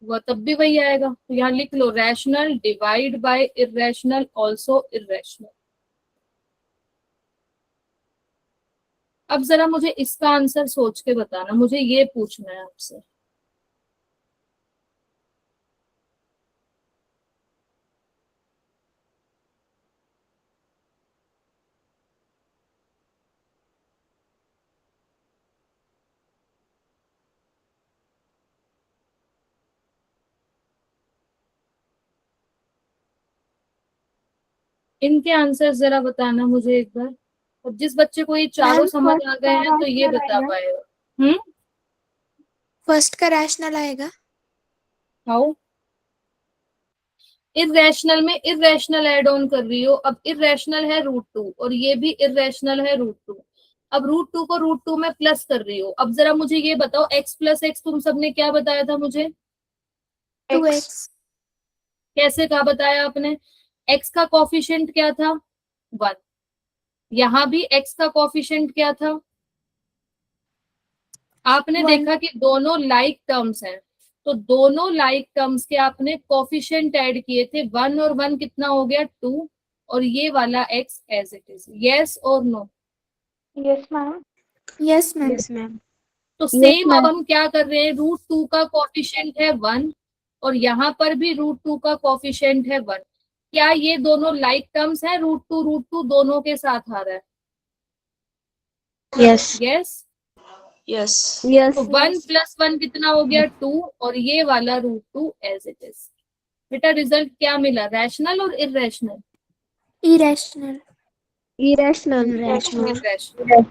वह तब भी वही आएगा, तो यहाँ लिख लो, rational divide by irrational also irrational. अब जरा मुझे इसका आंसर सोच के बताना, मुझे ये पूछना है आपसे। इनके आंसर जरा बताना मुझे एक बार। अब जिस बच्चे को ये चारों मैम समझ फर्स्ट आ गए हैं तो ये का बता आएगा, पाएगा। फर्स्ट का रैशनल आएगा। हाउ? इरेशनल में इरेशनल एड ऑन कर रही हो। अब इरेशनल है √2 और ये भी इरेशनल है √2। अब √2 को √2 में प्लस कर रही हो। अब जरा मुझे ये बताओ, x प्लस एक्स तुम सबने क्या बताया था मुझे? 2x। कैसे कहा बताया आपने? x का कॉफिशिएंट क्या था? 1। यहाँ भी x का कॉफिशिएंट क्या था? आपने 1। देखा कि दोनों लाइक टर्म्स हैं, तो दोनों लाइक टर्म्स के आपने कोफिशिएंट ऐड किए थे। 1 और 1 कितना हो गया? 2। और ये वाला x as it is. Yes और no? Yes ma'am. Yes ma'am. Yes ma'am. तो यस सेम अब मैम। हम क्या कर रहे हैं, √2 का कोफिशिएंट है 1 और यहाँ पर भी √2 का कोफिशिएंट है 1। क्या ये दोनों लाइक टर्म्स है? √2 दोनों के साथ आ रहा है। यस। यस। यस। तो यस। 1 + 1 कितना हो गया? 2। और ये वाला √2 एज इट इज। बेटा रिजल्ट क्या मिला? रैशनल और इरेशनल? इरेशनल। इरेशनल। इरेशनल।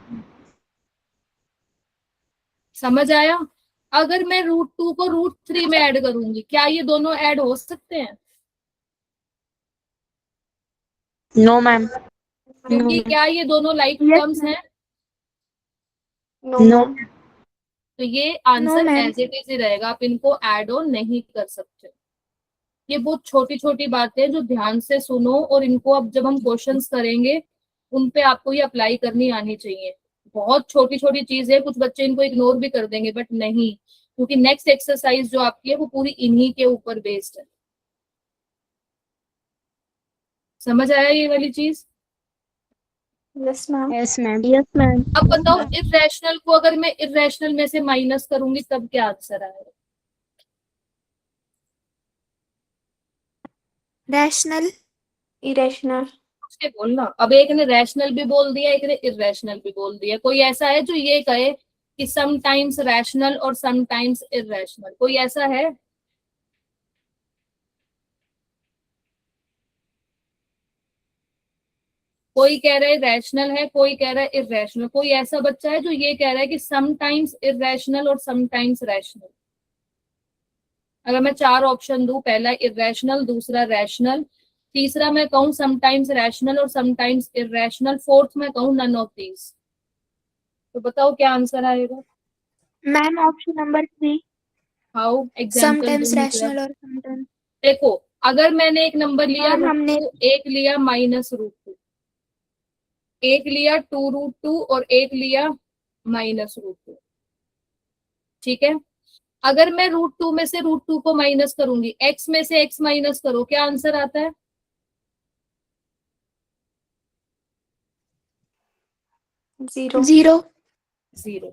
समझ आया? अगर मैं √2 को √3 में ऐड करूंगी, क्या ये दोनों ऐड हो सकते हैं? No ma'am. क्योंकि क्या ये दोनों लाइक यस टर्म्स मैम। हैं? No no. मैम। तो ये no answer ma'am. As it is ही रहेगा, आप इनको ऐड ऑन नहीं कर सकते। ये बहुत छोटी छोटी बातें हैं जो ध्यान से सुनो, और इनको अब जब हम क्वेश्चंस करेंगे उन पे आपको ये अप्लाई करनी आनी चाहिए। बहुत छोटी छोटी चीज है, कुछ बच्चे इनको इग्नोर भी कर देंगे, बट नहीं, क्योंकि नेक्स्ट एक्सरसाइज जो आपकी है वो पूरी इन्हीं के ऊपर बेस्ड है। समझ आया ये वाली चीज? Yes ma'am. Yes ma'am. Yes ma'am. अब बताओ, इरेशनल को अगर मैं इरेशनल में से माइनस करूंगी तब क्या आंसर आएगा? रैशनल। इरेशनल। उसके बोलना। अब एक ने रैशनल भी बोल दिया, एक ने इरेशनल भी बोल दिया। कोई ऐसा है जो ये कहे कि समटाइम्स रैशनल और समटाइम्स इरेशनल? कोई ऐसा है? कोई कह रहा है रैशनल है, कोई कह रहा है इरेशनल। कोई ऐसा बच्चा है जो ये कह रहा है कि समटाइम्स इरेशनल और समटाइम्स रैशनल? अगर मैं 4 ऑप्शन दूं, पहला इरेशनल, दूसरा रैशनल, तीसरा मैं कहूँ समटाइम्स रैशनल और समटाइम्स इरेशनल, फोर्थ मैं कहूँ नन ऑफ दीज, तो बताओ क्या आंसर आएगा? Ma'am option number 3। How? Example दो समटाइम्स मुझे। रैशनल और समटाइम्स। देखो, अगर मैंने एक नंबर लिया मैम हमने √2, एक लिया -√2, एक लिया 2√2 और एक लिया -√2, ठीक है? अगर मैं √2 में से √2 को माइनस करूंगी, x में से x माइनस करो, क्या आंसर आता है? 0। 0। 0।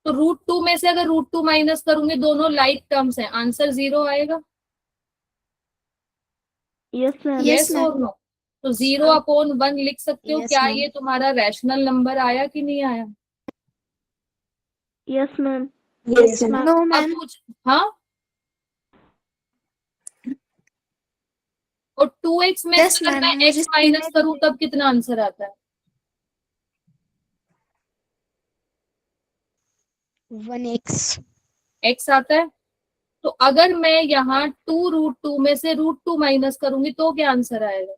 तो √2 में से अगर √2 माइनस करूंगी, दोनों लाइक टर्म्स हैं, आंसर 0 आएगा। Yes ma'am. Yes yes ma'am. और नो? तो 0/1 लिख सकते हो। यस क्या मैम। ये तुम्हारा रैशनल नंबर आया कि नहीं आया? Yes ma'am. Yes ma'am. No अब मैम। मुझे, हाँ, और 2x में से यस अगर मैम मैं मुझे x स्क्रीन माइनस में करूं तब कितना आंसर आता है? 1x। x आता है। तो अगर मैं यहाँ 2√2 में से √2 माइनस करूंगी तो क्या आंसर आएगा?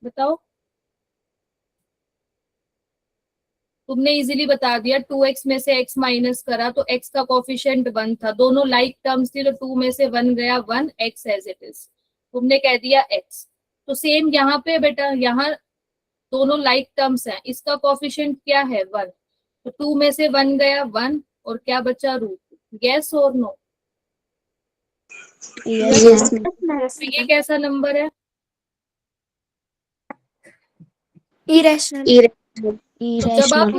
बताओ। तुमने इजीली बता दिया, 2x में से x माइनस करा तो x का कोफिशिएंट 1 था, दोनों लाइक टर्म्स थी तो 2 में से 1 गया, 1 x एज इट इज, तुमने कह दिया x। तो सेम यहाँ पे बेटा, यहाँ दोनों लाइक टर्म्स हैं, इसका कोफिशिएंट क्या है? 1, तो 2 में से 1 गया 1 और क्या बचा? √2। यस और नो? यस तो ये कैसा नंबर है? irrational तो जब आप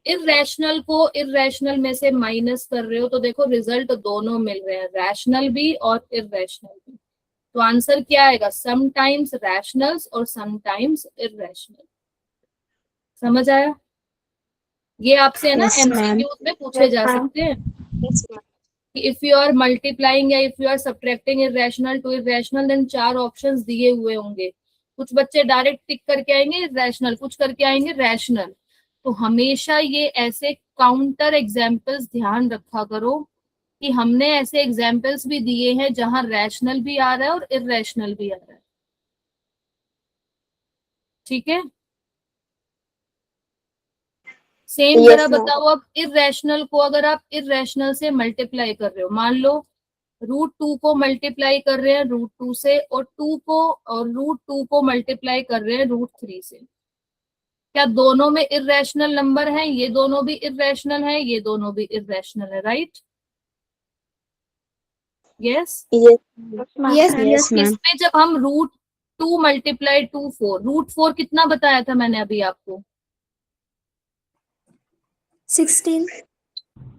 इर्रेशनल को इर्रेशनल में से माइनस कर रहे हो तो देखो रिजल्ट दोनों मिल रहे हैं, रैशनल भी और इर्रेशनल भी। तो आंसर क्या आएगा? समटाइम्स रैशनल्स और समटाइम्स इर्रेशनल। समझ आया? ये आपसे है ना Yes, ma'am. एमसीक्यूज में पूछे जा सकते हैं कि इफ यू आर मल्टीप्लाइंग या if you are subtracting irrational to irrational, then 4 options दिए हुए होंगे। कुछ बच्चे डायरेक्ट टिक करके आएंगे इर्रेशनल, कुछ करके आएंगे रैशनल। तो हमेशा ये ऐसे काउंटर एग्जाम्पल्स ध्यान रखा करो कि हमने ऐसे एग्जाम्पल्स भी दिए हैं जहां रैशनल भी आ रहा है और इर्रेशनल भी आ रहा है। ठीक है, सेम Yes, जरा ma'am. बताओ, अब इर्रेशनल को अगर आप इर्रेशनल से मल्टीप्लाई कर रहे हो, मान लो √2 को मल्टीप्लाई कर रहे हैं √2 से और √2 को मल्टीप्लाई कर रहे हैं √3 से, क्या दोनों में इर्रेशनल नंबर है? ये दोनों भी इर्रेशनल है, ये दोनों भी इर्रेशनल है, राइट? यस। Yes, ma'am. इसमें जब हम √2 मल्टीप्लाई 4, √4 कितना बताया था मैंने अभी आपको? 16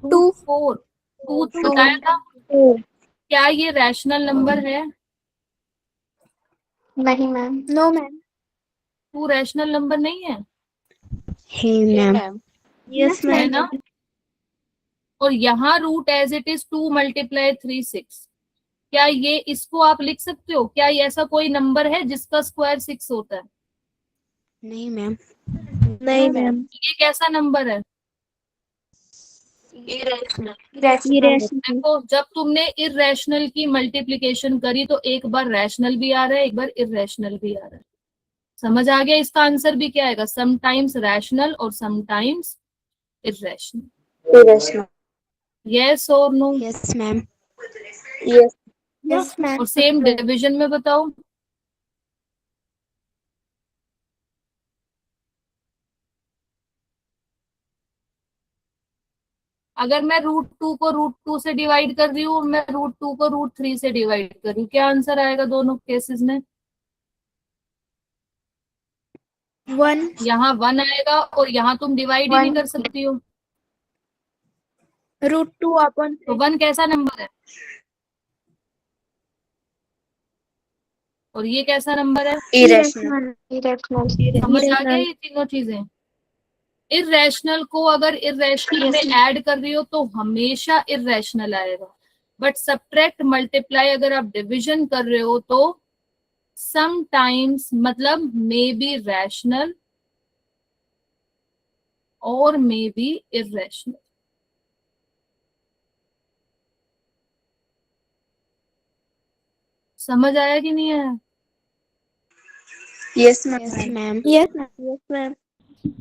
√4 2 बताया था। क्या ये रैशनल नंबर है? नहीं ma'am. no ma'am 2 rational number नहीं है, Hey, ma'am. Yes, है ma'am. ना? और यहाँ root as it is 2 multiply 3 6, क्या ये इसको आप लिख सकते हो? क्या ये ऐसा कोई नंबर है जिसका स्क्वायर 6 होता है? नहीं मैम। नहीं मैम। ये कैसा नंबर है? देखो, जब तुमने इर्रेशनल की मल्टीप्लिकेशन करी तो एक बार रैशनल भी आ रहा है, एक बार इर्रेशनल भी आ रहा है। समझ आ गया? इसका आंसर भी क्या आएगा? समटाइम्स रैशनल और समटाइम्स इर्रेशनल। यस और no? Yes ma'am. Yes. yes ma'am और सेम डिवीजन में बताओ। अगर मैं √2 को √2 से डिवाइड कर रही हूँ, मैं √2 को √3 से डिवाइड कर रही हूँ, क्या आंसर आएगा दोनों केसेस में? 1 यहाँ 1 आएगा और यहाँ तुम डिवाइड ही नहीं कर सकती हो। √2 upon तो 1 कैसा नंबर है और ये कैसा नंबर है? इरेशनल। समझ आ गया ये तीनों चीजें? इर्रेशनल को अगर इर्रेशनल में ऐड कर रही हो तो हमेशा इर्रेशनल आएगा, बट सब्ट्रैक्ट मल्टीप्लाई अगर आप डिवीजन कर रहे हो तो समटाइम्स मतलब मे बी रैशनल और मे बी इर्रेशनल। समझ आया कि नहीं आया? Yes ma'am. yes yes ma'am.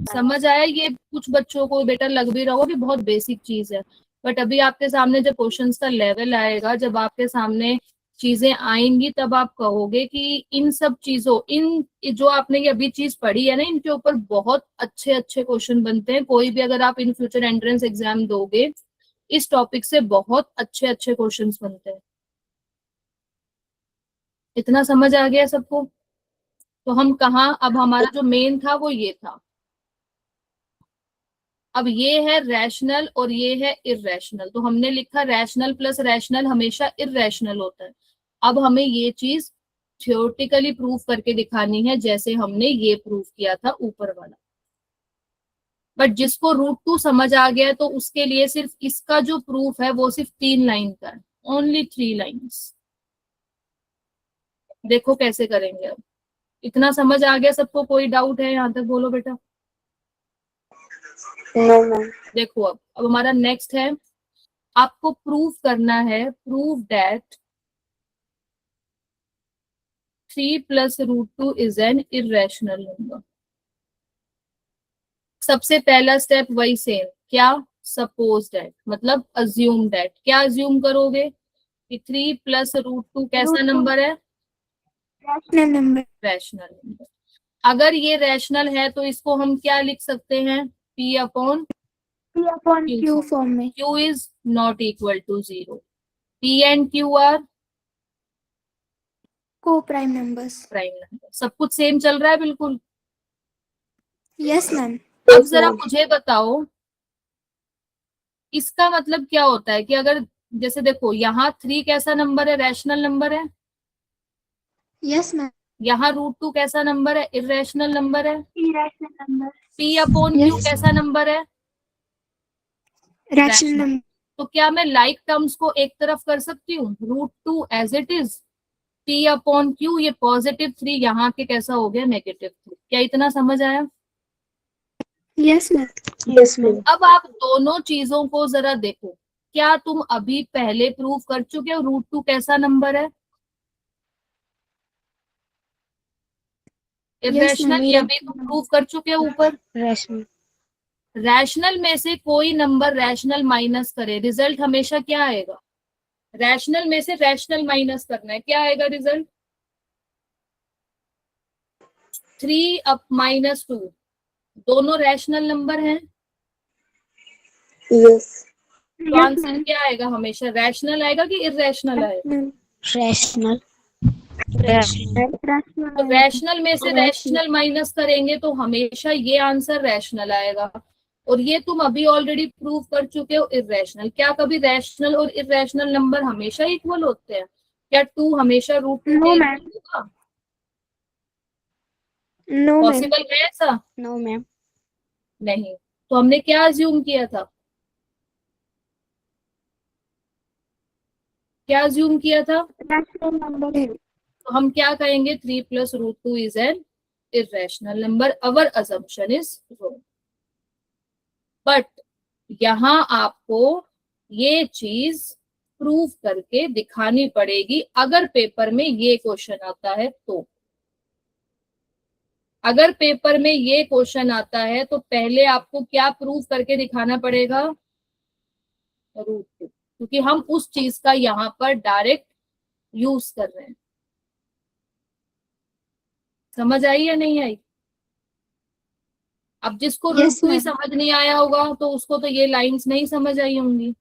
समझ आया? ये कुछ बच्चों को बेटा लग भी रहा होगा कि बहुत बेसिक चीज है, बट अभी आपके सामने जब क्वेश्चंस का लेवल आएगा, जब आपके सामने चीजें आएंगी, तब आप कहोगे कि इन सब चीजों, इन जो आपने ये अभी चीज पढ़ी है ना, इनके ऊपर बहुत अच्छे अच्छे क्वेश्चन बनते हैं। कोई भी अगर आप इन फ्यूचर एंट्रेंस एग्जाम दोगे, इस टॉपिक से बहुत अच्छे अच्छे क्वेश्चन बनते हैं। इतना समझ आ गया सबको? तो हम कहाँ, अब हमारा जो मेन था वो ये था। अब ये है रैशनल और ये है इर्रेशनल, तो हमने लिखा रैशनल प्लस रैशनल हमेशा इर्रेशनल होता है। अब हमें ये चीज थ्योरेटिकली प्रूव करके दिखानी है, जैसे हमने ये प्रूव किया था ऊपर वाला। बट जिसको √2 समझ आ गया तो उसके लिए सिर्फ इसका जो प्रूफ है वो सिर्फ 3 लाइन का है, ओनली 3 लाइन्स। देखो कैसे करेंगे। अब इतना समझ आ गया सबको? कोई डाउट है यहाँ तक? बोलो बेटा। No ma'am. देखो अब हमारा नेक्स्ट है, आपको प्रूव करना है, prove that 3 + √2 is an irrational number. सबसे पहला स्टेप वही सेम, क्या, सपोज दैट, मतलब अज्यूम दैट। क्या अज्यूम करोगे कि 3 + √2 कैसा नंबर है, रैशनल नंबर। Rational number. अगर ये रैशनल है तो इसको हम क्या लिख सकते हैं, P/Q Q फॉर्म में। Q is not equal to 0. P and Q are को प्राइम नंबर्स। Prime number. सब कुछ सेम चल रहा है बिल्कुल। Yes ma'am. अब जरा मुझे बताओ इसका मतलब क्या होता है कि अगर जैसे देखो यहाँ 3 कैसा नंबर है, रैशनल नंबर है, यस मैम। यहाँ √2 कैसा नंबर है, इरेशनल नंबर है, इरेशनल नंबर। P/Q Yes. कैसा नंबर है, रैशनल नंबर। तो क्या मैं लाइक टर्म्स को एक तरफ कर सकती हूँ, √2 एज इट इज, P/Q ये +3, यहाँ के कैसा हो गया, -3। क्या इतना समझ आया? Yes ma'am. Yes ma'am. अब आप दोनों चीजों को जरा देखो, क्या तुम अभी पहले प्रूव कर चुके हो √2 कैसा नंबर है, इरेशनल, ये अभी तुम प्रूव कर चुके हो ऊपर। रैशनल। रैशनल में से कोई नंबर रैशनल माइनस करे, रिजल्ट हमेशा क्या आएगा, रैशनल में से रैशनल माइनस करना है, क्या आएगा रिजल्ट, 3 अप -2। दोनों रैशनल नंबर हैं, यस। तो आंसर क्या आएगा, हमेशा रैशनल आएगा कि इरेशनल आएगा, रैशनल। तो रैशनल में से रैशनल माइनस करेंगे तो हमेशा ये आंसर रैशनल आएगा। और ये तुम अभी ऑलरेडी प्रूव कर चुके हो इरेशनल। क्या कभी रैशनल और इरेशनल नंबर हमेशा इक्वल होते हैं, क्या 2 हमेशा √2 No, के ma'am. इक्वल होगा, नो मैम। पॉसिबल है ऐसा? No ma'am. नहीं। तो हमने क्या अज्यूम किया था, क्या अज्यूम किया था, रैशनल नंबर है। तो हम क्या कहेंगे, 3 + √2 is an irrational number, our assumption is wrong. But यहाँ आपको ये चीज प्रूव करके दिखानी पड़ेगी, अगर पेपर में ये क्वेश्चन आता है तो। अगर पेपर में ये क्वेश्चन आता है तो पहले आपको क्या प्रूव करके दिखाना पड़ेगा, √2, क्योंकि हम उस चीज का यहाँ पर डायरेक्ट यूज कर रहे हैं। समझ आई या नहीं आई? अब जिसको Yes, √2 ही ma'am. समझ नहीं आया होगा तो उसको तो ये लाइंस नहीं समझ आई होंगी।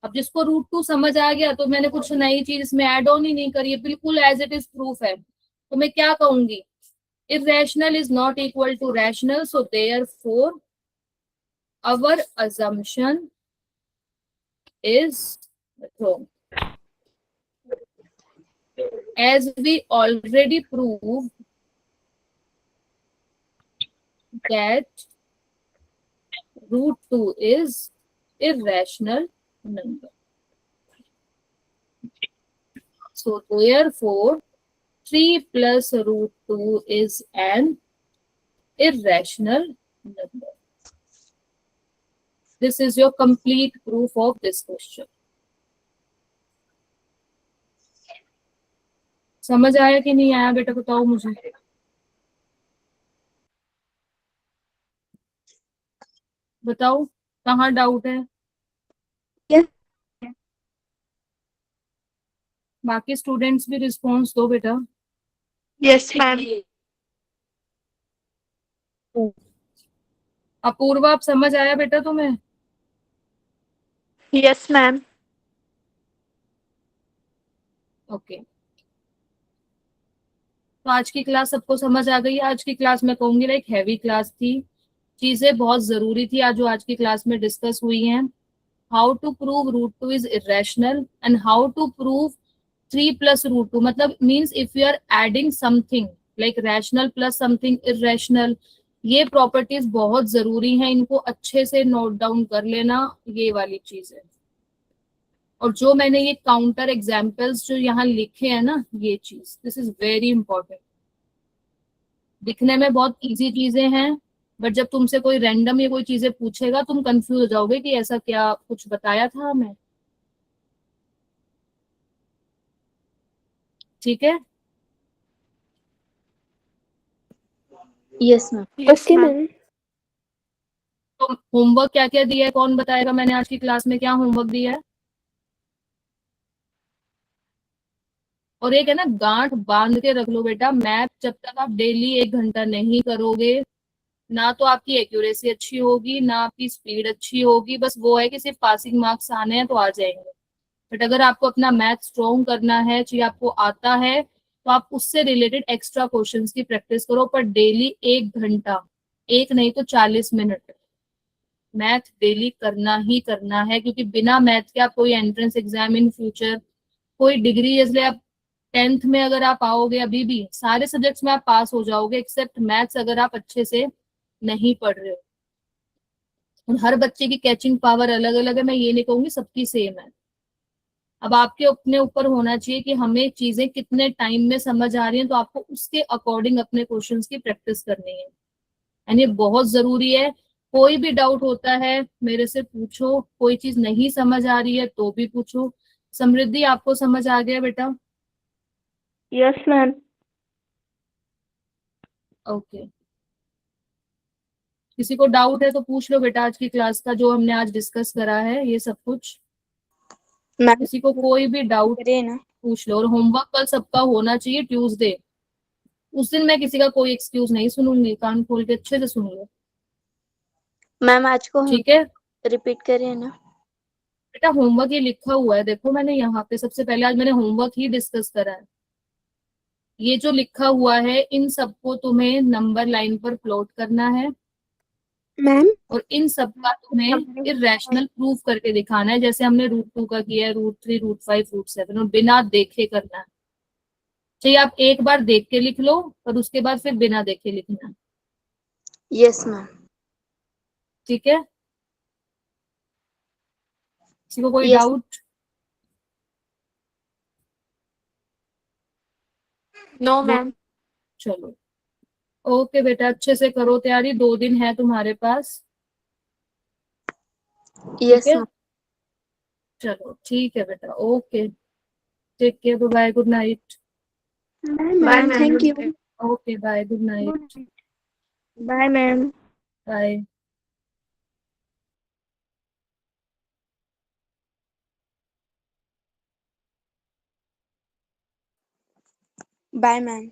अब जिसको √2 समझ आ गया तो मैंने कुछ नई चीज इसमें ऐड ऑन ही नहीं करी है, बिल्कुल एज इट इज प्रूफ है। तो मैं क्या कहूंगी, irrational is not equal to rational, so therefore our assumption is wrong. As we already proved that √2 is irrational number. So therefore 3 + √2 is an irrational number. This is your complete proof of this question. समझ आया कि नहीं आया बेटा, बताओ मुझे। बताओ कहाँ डाउट है। Yes. बाकी स्टूडेंट्स भी रिस्पॉन्स दो बेटा। Yes ma'am. अपूर्वा, आप समझ आया बेटा तुम्हें? Yes ma'am. ओके, तो आज की क्लास सबको समझ आ गई। आज की क्लास मैं कहूंगी लाइक हैवी क्लास थी, चीजें बहुत जरूरी थी आज जो आज की क्लास में डिस्कस हुई हैं। How to prove √2 is irrational and how to prove 3 + √2, मतलब means if you are adding something like rational plus something irrational, ये प्रॉपर्टीज बहुत जरूरी हैं, इनको अच्छे से नोट डाउन कर लेना, ये वाली चीज है। और जो मैंने ये काउंटर एग्जाम्पल्स जो यहाँ लिखे हैं ना, ये चीज, दिस इज वेरी इंपॉर्टेंट। दिखने में बहुत इजी चीजें हैं बट जब तुमसे कोई रैंडम ये कोई चीजें पूछेगा तुम कंफ्यूज हो जाओगे कि ऐसा क्या कुछ बताया था हमें। ठीक है। Yes ma'am. Yes, okay ma'am. Ma'am. तो होमवर्क क्या क्या दिया है कौन बताएगा, मैंने आज की क्लास में क्या होमवर्क दिया है। और एक है ना, गांठ बांध के रख लो बेटा, मैथ जब तक आप डेली 1 घंटा नहीं करोगे ना तो आपकी एक्यूरेसी अच्छी होगी ना आपकी स्पीड अच्छी होगी। बस वो है कि सिर्फ पासिंग मार्क्स आने हैं तो आ जाएंगे। बट अगर आपको अपना मैथ स्ट्रॉन्ग करना है, चाहिए आपको आता है, तो आप उससे रिलेटेड एक्स्ट्रा क्वेश्चंस की प्रैक्टिस करो, पर डेली 1 घंटा, एक नहीं तो 40 मिनट मैथ डेली करना ही करना है। क्योंकि बिना मैथ के आप कोई एंट्रेंस एग्जाम इन फ्यूचर, कोई डिग्री, जैसे आप 10th में अगर आप आओगे अभी भी सारे सब्जेक्ट्स में आप पास हो जाओगे एक्सेप्ट मैथ्स, अगर आप अच्छे से नहीं पढ़ रहे हो। और हर बच्चे की कैचिंग पावर अलग अलग है, मैं ये नहीं कहूंगी सबकी सेम है। अब आपके अपने ऊपर होना चाहिए कि हमें चीजें कितने टाइम में समझ आ रही हैं, तो आपको उसके अकॉर्डिंग अपने क्वेश्चंस की प्रैक्टिस करनी है। एंड ये बहुत जरूरी है। कोई भी डाउट होता है मेरे से पूछो, कोई चीज नहीं समझ आ रही है तो भी पूछो। समृद्धि आपको समझ आ गया बेटा। Yes, ma'am. ओके, किसी को डाउट है तो पूछ लो बेटा, आज की क्लास का जो हमने आज डिस्कस करा है ये सब कुछ। मैम किसी को कोई भी डाउट करिए ना। पूछ लो। और होमवर्क कल सबका होना चाहिए ट्यूसडे, उस दिन मैं किसी का कोई एक्सक्यूज नहीं सुनूंगी, कान खोल के अच्छे से सुन लो। मैम आज को हम ठीक है रिपीट करिए ना। बेटा, होमवर्क ये लिखा हुआ है, देखो मैंने यहाँ पे सबसे पहले आज मैंने होमवर्क ही डिस्कस करा है। ये जो लिखा हुआ है इन सबको तुम्हें नंबर लाइन पर प्लॉट करना है मैम और इन सब का तुम्हें इरेशनल प्रूफ करके दिखाना है, जैसे हमने √2 का किया है, √3, √5, √7, और बिना देखे करना है। चाहिए आप एक बार देख के लिख लो और उसके बाद फिर बिना देखे लिखना है। Yes ma'am. ठीक है, किसी को कोई यस। डाउट। No ma'am. चलो ओके बेटा, अच्छे से करो तैयारी, 2 दिन है तुम्हारे पास। ठीक यस है, मैम। चलो ठीक है बेटा, okay, take care, bye, good night. Bye ma'am, thank you. Okay bye, good night. Bye, ma'am. Bye. Bye ma'am.